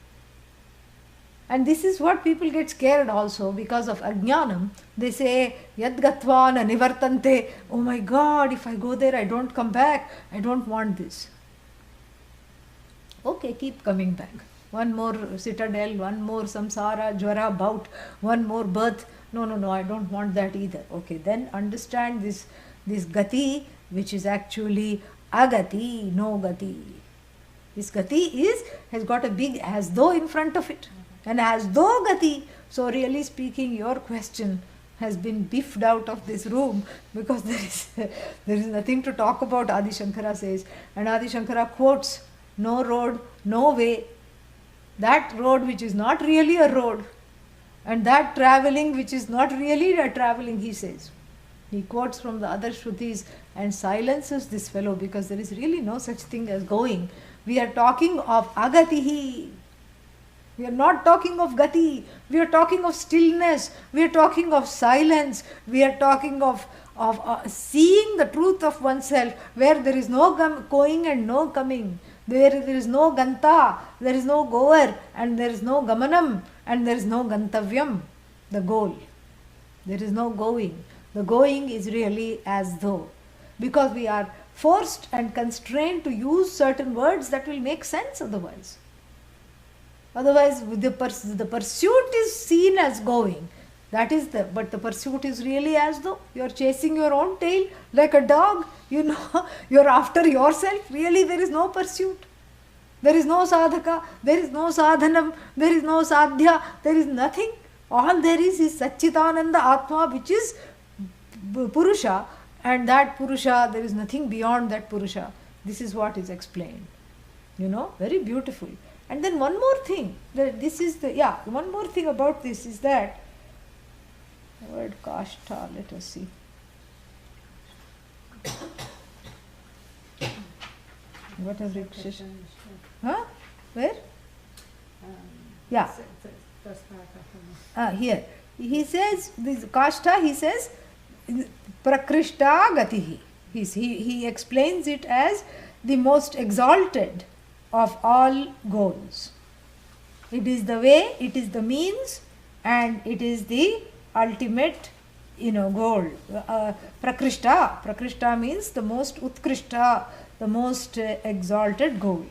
And this is what people get scared also because of ajnanam. They say, yad gatva na nivartante. Oh my God, if I go there, I don't come back. I don't want this. Okay, keep coming back. One more citadel, one more samsara, jwara, bout, one more birth. No, I don't want that either. Okay, then understand this gati, which is actually agati, no gati. This gati has got a big as though in front of it. And as though gati. So really speaking, your question has been beefed out of this room because there is nothing to talk about, Adi Shankara says. And Adi Shankara quotes, no road, no way. That road which is not really a road. And that traveling which is not really a traveling, he says. He quotes from the other Shrutis and silences this fellow because there is really no such thing as going. We are talking of agatihi. We are not talking of gati. We are talking of stillness. We are talking of silence. We are talking of seeing the truth of oneself, where there is no going and no coming. There is no ganta, there is no goer, and there is no gamanam, and there is no gantavyam, the goal. There is no going. The going is really as though, because we are forced and constrained to use certain words that will make sense otherwise. Otherwise, the pursuit is seen as going. But the pursuit is really as though you are chasing your own tail like a dog. You are after yourself. Really, there is no pursuit. There is no sadhaka. There is no sadhanam. There is no sadhya. There is nothing. All there is Satchitananda Atma, which is Purusha. And that Purusha, there is nothing beyond that Purusha. This is what is explained. Very beautiful. And then one more thing. One more thing about this is that word kashta, let us see. What is it? Huh? Where? Yeah. Here. He says, this kashta, he says, prakrishta gatihi. He explains it as the most exalted of all goals. It is the way, it is the means, and it is the ultimate goal. Prakrishta means the most utkrishta, the most exalted goal.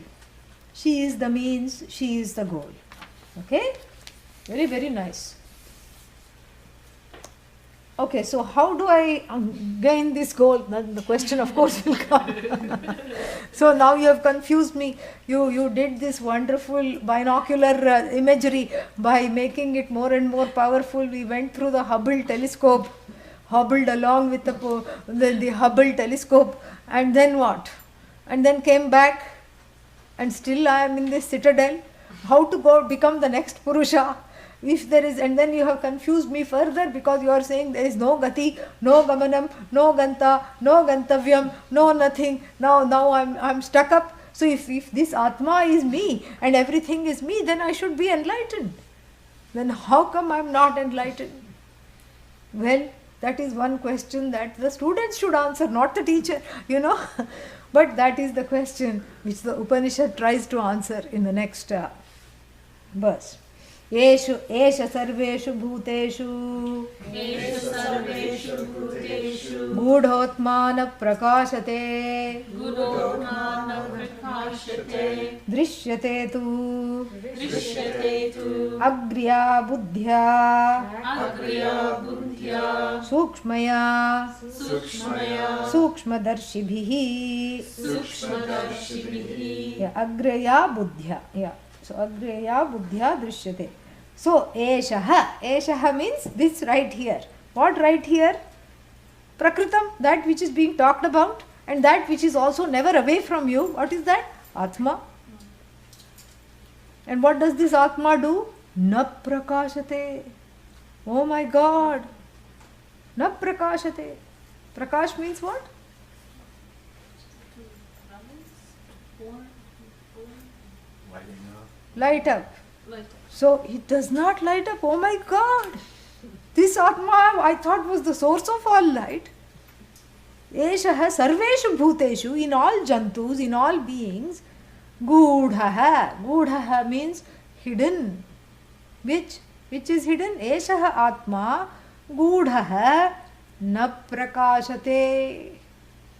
She is the means, she is the goal. Okay? Very, very nice. Okay, so how do I gain this goal? The question of course will come. So now you have confused me. You did this wonderful binocular imagery by making it more and more powerful. We went through the Hubble telescope, hobbled along with the Hubble telescope, and then what? And then came back, and still I am in this citadel. How to become the next Purusha? If there is, and then you have confused me further because you are saying there is no gati, no gamanam, no ganta, no gantavyam, no nothing. Now I'm stuck up. So if this Atma is me and everything is me, then I should be enlightened. Then how come I'm not enlightened? Well, that is one question that the students should answer, not the teacher, But that is the question which the Upanishad tries to answer in the next verse. एष सर्वेषु भूतेषु गूढोत्मान प्रकाशते दृश्यते तु अग्र्या बुद्ध्या सूक्ष्मया सूक्ष्मदर्शिभिः अग्र्या बुद्ध्या. So agraya buddhya drishyate. So eshaha means this right here. What right here? Prakritam, that which is being talked about, and that which is also never away from you. What is that? Atma. And what does this Atma do? Na prakashate. Oh my God. Na prakashate. Prakash means what? Light up. So it does not light up. Oh my God. This Atma I thought was the source of all light. Eshaha sarveshu bhuteshu, in all jantus, in all beings. Gudhaha. Gudhaha means hidden. Which is hidden? Eshaha Atma Gudhaha na prakashate.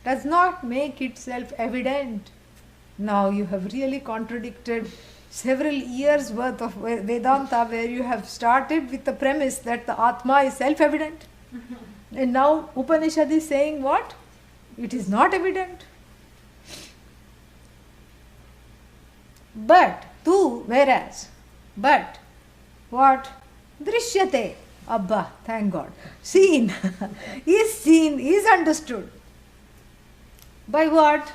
Does not make itself evident. Now you have really contradicted several years worth of Vedanta, where you have started with the premise that the Atma is self-evident. And now Upanishad is saying what? It is not evident. But what? Drishyate. Abba, thank God. Seen, is understood. By what?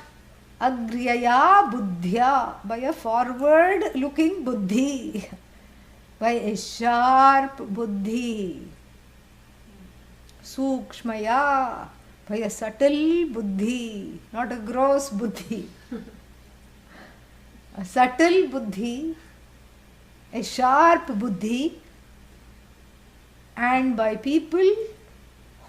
Agryaya buddhya, by a forward looking buddhi, by a sharp buddhi. Sukshmaya, by a subtle buddhi, not a gross buddhi. A subtle buddhi, a sharp buddhi, and by people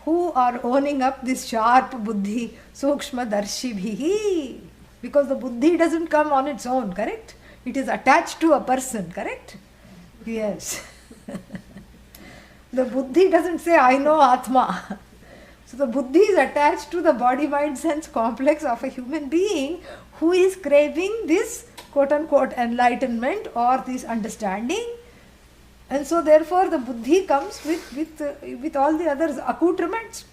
who are owning up this sharp buddhi, sukshma darshibhihi, because the buddhi doesn't come on its own, correct? It is attached to a person, correct? Yes. The buddhi doesn't say, I know Atma. So the buddhi is attached to the body, mind, sense complex of a human being who is craving this quote unquote enlightenment or this understanding. And so therefore the buddhi comes with all the other accoutrements.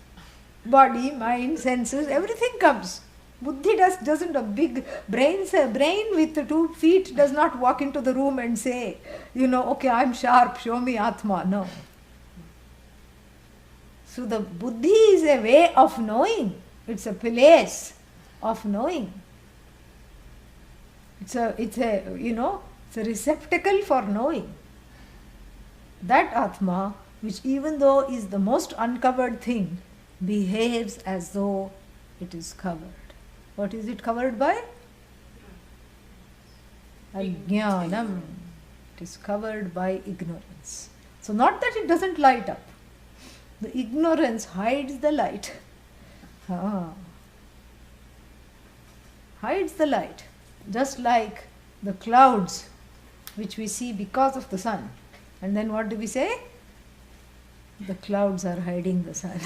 Body, mind, senses, everything comes. Buddhi doesn't, a big brain with 2 feet does not walk into the room and say, okay, I'm sharp, show me Atma. No. So the buddhi is a way of knowing. It's a place of knowing. It's a receptacle for knowing. That Atma, which even though is the most uncovered thing, behaves as though it is covered. What is it covered by? Ajnanam. It is covered by ignorance. So not that it doesn't light up. The ignorance hides the light. Hides the light. Just like the clouds which we see because of the sun. And then what do we say? The clouds are hiding the sun.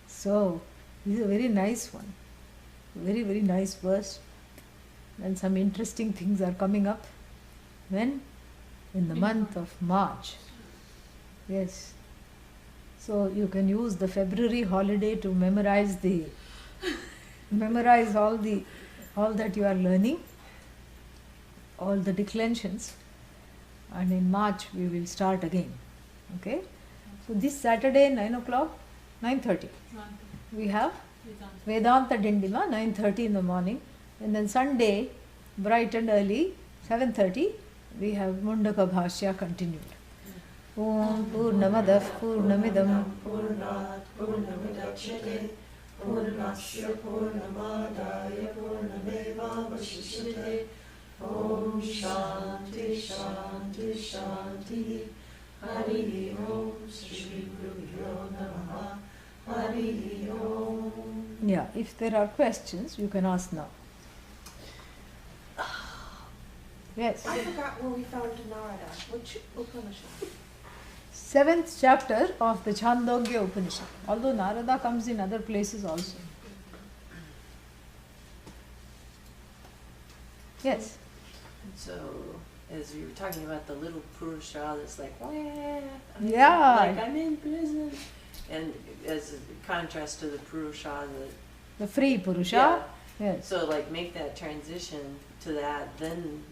So, this is a very nice one. Very, very nice verse. And some interesting things are coming up. When? In the month of March. Yes. So, you can use the February holiday to memorize all that you are learning, all the declensions. And in March we will start again. Okay? So this Saturday 9 o'clock, 9:30. We have Vedanta Dindima, 9:30 in the morning. And then Sunday, bright and early, 7:30, we have Mundaka Bhashya continued. Om Purnamadah Purnamidam Purnat Purnamidachyate Purnasya Purnamadaya Purnamevavashishyate Om Shanti Shanti Shanti Hari Om Shri Gurubhyo Namaha Hari Om. Yeah, if there are questions, you can ask now. Yes. I forgot where we found Narada. Which Upanishad? 7th chapter of the Chandogya Upanishad. Although Narada comes in other places also. Yes. So, as you were talking about the little Purusha that's like, wah, Yeah. like I'm in prison. And as a contrast to the Purusha The free Purusha. Yes. So like make that transition to that, then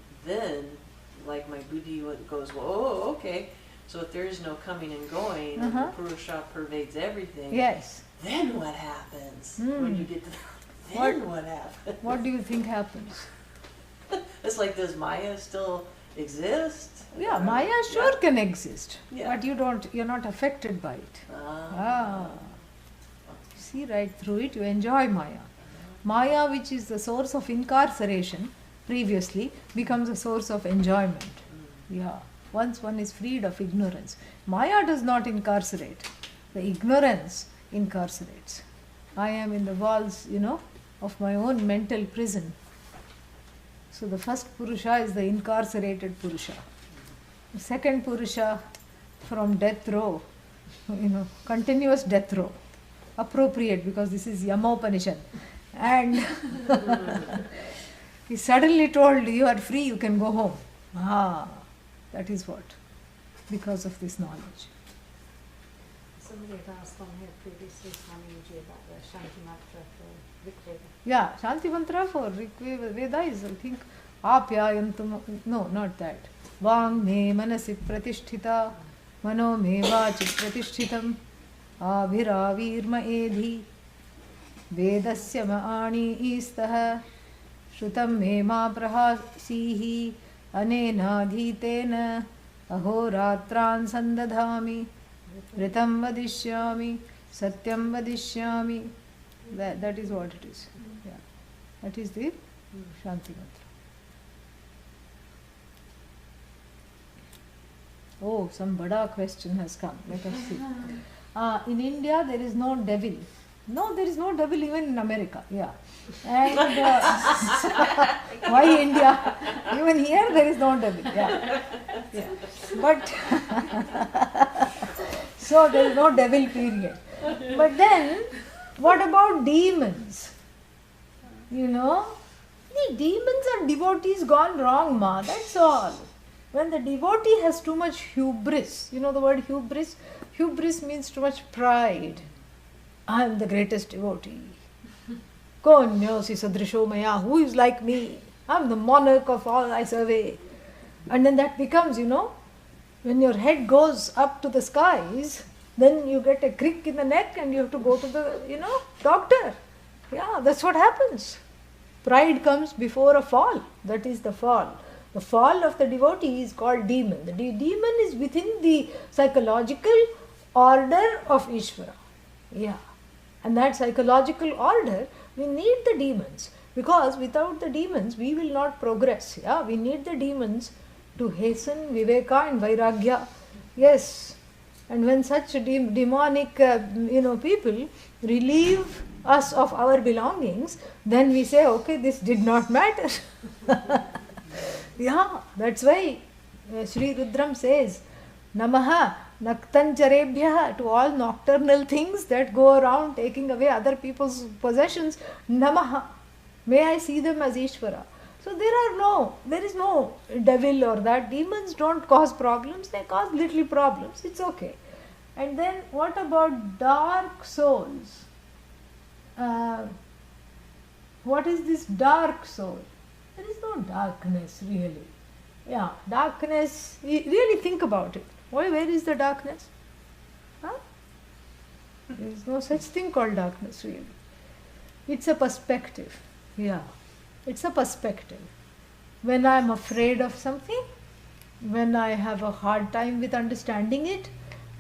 like my buddhi goes, well, oh, okay. So if there is no coming and going, and the Purusha pervades everything, Yes. then what happens when you get to what happens? What do you think happens? It's like, does Maya still exist? Yeah, Maya sure can exist, Yeah. but you're not affected by it. See right through it, you enjoy Maya. Maya, which is the source of incarceration previously, becomes a source of enjoyment. Yeah, once one is freed of ignorance. Maya does not incarcerate. The ignorance incarcerates. I am in the walls, of my own mental prison. So the first Purusha is the incarcerated Purusha. The second Purusha from death row, continuous death row. Appropriate because this is Yamopanishad. And he suddenly told, you are free, you can go home. That is what. Because of this knowledge. Somebody had asked on here previously, Swamiji, about the Shanti Mantra for Rig Veda. Yeah, Shanti Mantra for Rig Veda is, I think, Apyayantum. No, not that. Vang me manasi pratisthita, mano me vachi pratishtitam, aviravirma edhi, vedasya maani istah, shrutam me ma prahasihi, anena dhitena, ahoratran sandadhami, ritam vadishyami, satyam vadishyami. That is what it is. Yeah. That is the Shanti Mantra. Oh, some bada question has come. Let us see. In India, there is no devil. No, there is no devil even in America. Yeah. And why India? Even here, there is no devil. Yeah. Yeah. But so there is no devil period. But then, what about demons? You know, the demons are devotees gone wrong, ma. That's all. When the devotee has too much hubris, you know the word hubris? Hubris means too much pride. I am the greatest devotee. Konyosi sadrisho maya, who is like me? I am the monarch of all I survey. And then that becomes, you know, when your head goes up to the skies, then you get a crick in the neck and you have to go to the, you know, doctor. Yeah, that's what happens. Pride comes before a fall. That is the fall. The fall of the devotee is called demon. The demon is within the psychological order of Ishvara. Yeah. And that psychological order, we need the demons. Because without the demons, we will not progress. Yeah. We need the demons to hasten Viveka and Vairagya. Yes. And when such demonic people relieve us of our belongings, then we say, okay, this did not matter. Yeah, that's why Sri Rudram says, Namaha Naktancharebhya, to all nocturnal things that go around taking away other people's possessions. Namaha. May I see them as Ishvara. So there is no devil or that. Demons don't cause problems, they cause little problems. It's okay. And then what about dark souls? What is this dark soul? There is no darkness really. Yeah, darkness, really think about it. Where is the darkness? Huh? There is no such thing called darkness really. It's a perspective. Yeah, it's a perspective. When I am afraid of something, when I have a hard time with understanding it,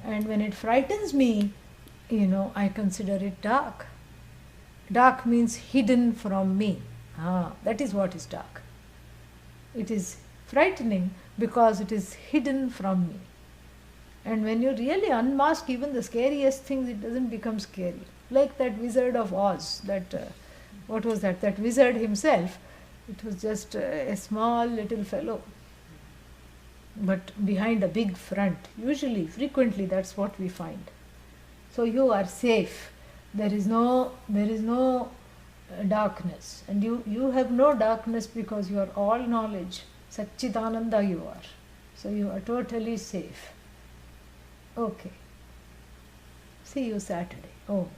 and when it frightens me, I consider it dark. Dark means hidden from me. That is what is dark. It is frightening because it is hidden from me. And when you really unmask even the scariest things, it doesn't become scary. Like that Wizard of Oz, what was that? That wizard himself, it was just a small little fellow. But behind a big front, frequently that's what we find. So you are safe. There is no darkness, and you have no darkness because you are all knowledge. Satchitananda you are. So you are totally safe. Okay. See you Saturday. Oh.